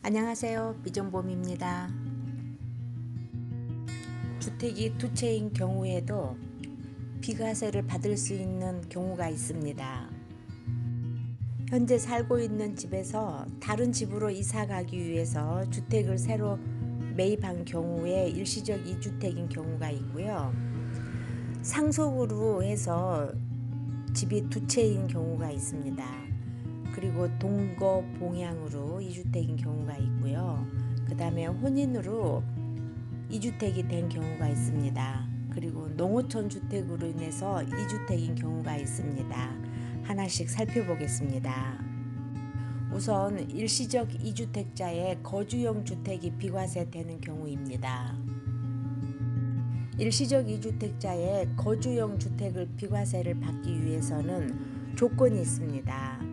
안녕하세요. 비전봄입니다. 주택이 두 채인 경우에도 비과세를 받을 수 있는 경우가 있습니다. 현재 살고 있는 집에서 다른 집으로 이사 가기 위해서 주택을 새로 매입한 경우에 일시적 2주택인 경우가 있고요. 상속으로 해서 집이 두 채인 경우가 있습니다. 그리고 동거 봉양으로 2주택인 경우가 있고요. 그 다음에 혼인으로 2주택이 된 경우가 있습니다. 그리고 농어촌 주택으로 인해서 2주택인 경우가 있습니다. 하나씩 살펴보겠습니다. 우선 일시적 2주택자의 거주용 주택이 비과세 되는 경우입니다. 일시적 2주택자의 거주용 주택을 비과세를 받기 위해서는 조건이 있습니다.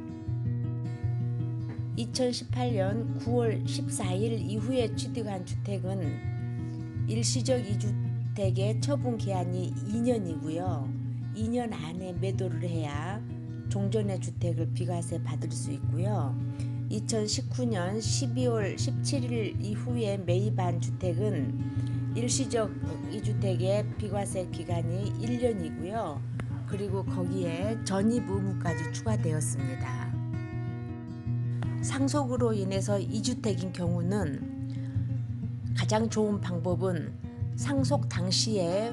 2018년 9월 14일 이후에 취득한 주택은 일시적 2주택의 처분 기한이 2년이고요. 2년 안에 매도를 해야 종전의 주택을 비과세 받을 수 있고요. 2019년 12월 17일 이후에 매입한 주택은 일시적 2주택의 비과세 기간이 1년이고요. 그리고 거기에 전입 의무까지 추가되었습니다. 상속으로 인해서 2주택인 경우는 가장 좋은 방법은 상속 당시에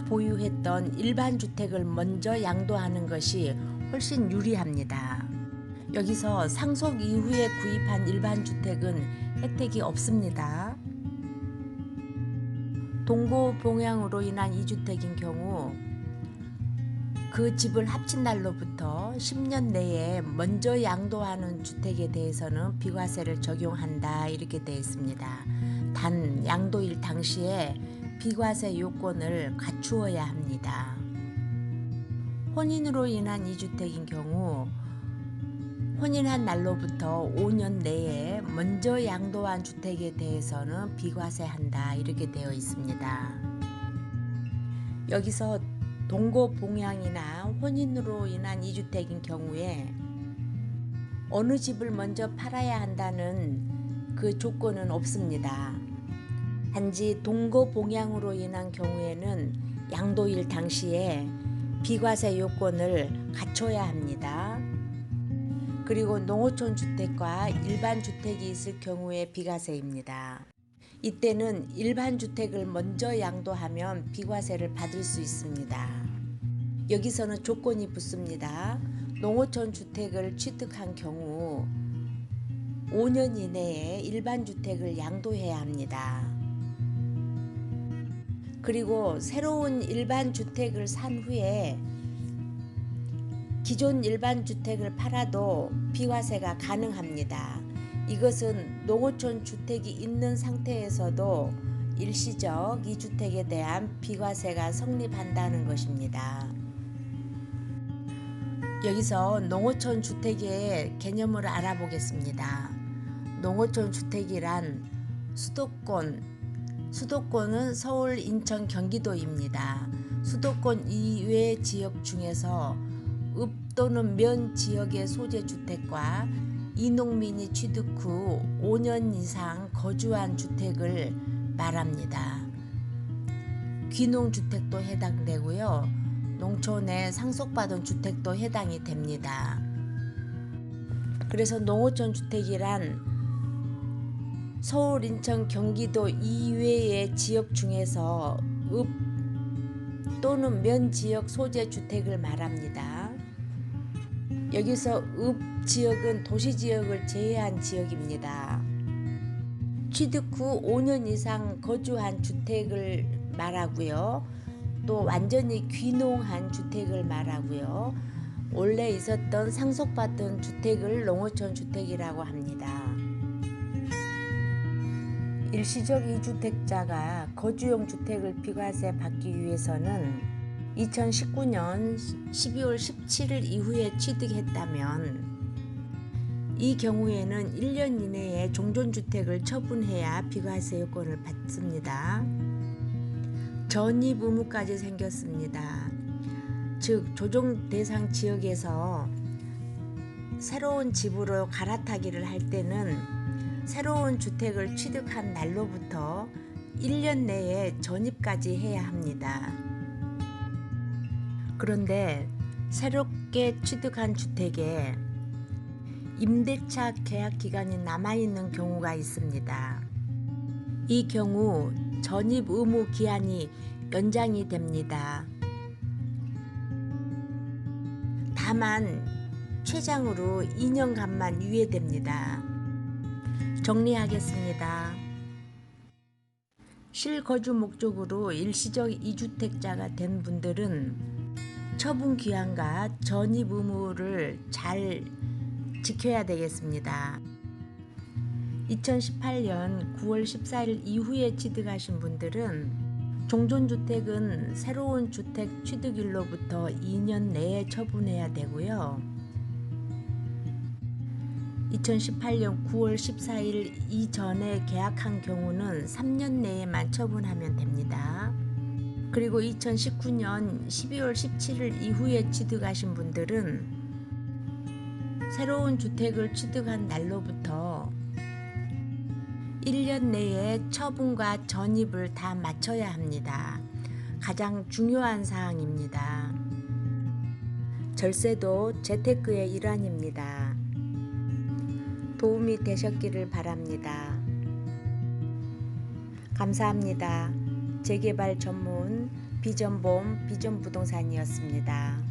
보유했던 일반 주택을 먼저 양도하는 것이 훨씬 유리합니다. 여기서 상속 이후에 구입한 일반 주택은 혜택이 없습니다. 동거 봉양으로 인한 2주택인 경우 그 집을 합친 날로부터 10년 내에 먼저 양도하는 주택에 대해서는 비과세를 적용한다 이렇게 되어 있습니다. 단 양도일 당시에 비과세 요건을 갖추어야 합니다. 혼인으로 인한 2주택인 경우 혼인한 날로부터 5년 내에 먼저 양도한 주택에 대해서는 비과세한다 이렇게 되어 있습니다. 여기서 동거 봉양이나 혼인으로 인한 2주택인 경우에 어느 집을 먼저 팔아야 한다는 그 조건은 없습니다. 단지 동거 봉양으로 인한 경우에는 양도일 당시에 비과세 요건을 갖춰야 합니다. 그리고 농어촌 주택과 일반 주택이 있을 경우에 비과세입니다. 이때는 일반 주택을 먼저 양도하면 비과세를 받을 수 있습니다. 여기서는 조건이 붙습니다. 농어촌 주택을 취득한 경우 5년 이내에 일반 주택을 양도해야 합니다. 그리고 새로운 일반 주택을 산 후에 기존 일반 주택을 팔아도 비과세가 가능합니다. 이것은 농어촌 주택이 있는 상태에서도 일시적 2주택에 대한 비과세가 성립한다는 것입니다. 여기서 농어촌 주택의 개념을 알아보겠습니다. 농어촌 주택이란 수도권은 서울, 인천, 경기도입니다. 수도권 이외 지역 중에서 읍 또는 면 지역의 소재 주택과 이농민이 취득 후 5년 이상 거주한 주택을 말합니다. 귀농주택도 해당되고요. 농촌에 상속받은 주택도 해당이 됩니다. 그래서 농어촌 주택이란 서울, 인천, 경기도 이외의 지역 중에서 읍 또는 면 지역 소재 주택을 말합니다. 여기서 읍 지역은 도시 지역을 제외한 지역입니다. 취득 후 5년 이상 거주한 주택을 말하고요. 또 완전히 귀농한 주택을 말하고요. 원래 있었던 상속받은 주택을 농어촌 주택이라고 합니다. 일시적 2주택자가 거주용 주택을 비과세 받기 위해서는 2019년 12월 17일 이후에 취득했다면 이 경우에는 1년 이내에 종전주택을 처분해야 비과세 요건을 받습니다. 전입 의무까지 생겼습니다. 즉 조정 대상 지역에서 새로운 집으로 갈아타기를 할 때는 새로운 주택을 취득한 날로부터 1년 내에 전입까지 해야 합니다. 그런데 새롭게 취득한 주택에 임대차 계약 기간이 남아있는 경우가 있습니다. 이 경우 전입 의무 기한이 연장이 됩니다. 다만 최장으로 2년간만 유예됩니다. 정리하겠습니다. 실거주 목적으로 일시적 이주택자가 된 분들은 처분 기한과 전입 의무를 잘 지켜야 되겠습니다. 2018년 9월 14일 이후에 취득하신 분들은 종전주택은 새로운 주택 취득일로부터 2년 내에 처분해야 되고요. 2018년 9월 14일 이전에 계약한 경우는 3년 내에만 처분하면 됩니다. 그리고 2019년 12월 17일 이후에 취득하신 분들은 새로운 주택을 취득한 날로부터 1년 내에 처분과 전입을 다 마쳐야 합니다. 가장 중요한 사항입니다. 절세도 재테크의 일환입니다. 도움이 되셨기를 바랍니다. 감사합니다. 재개발 전문 비전봄 비전부동산이었습니다.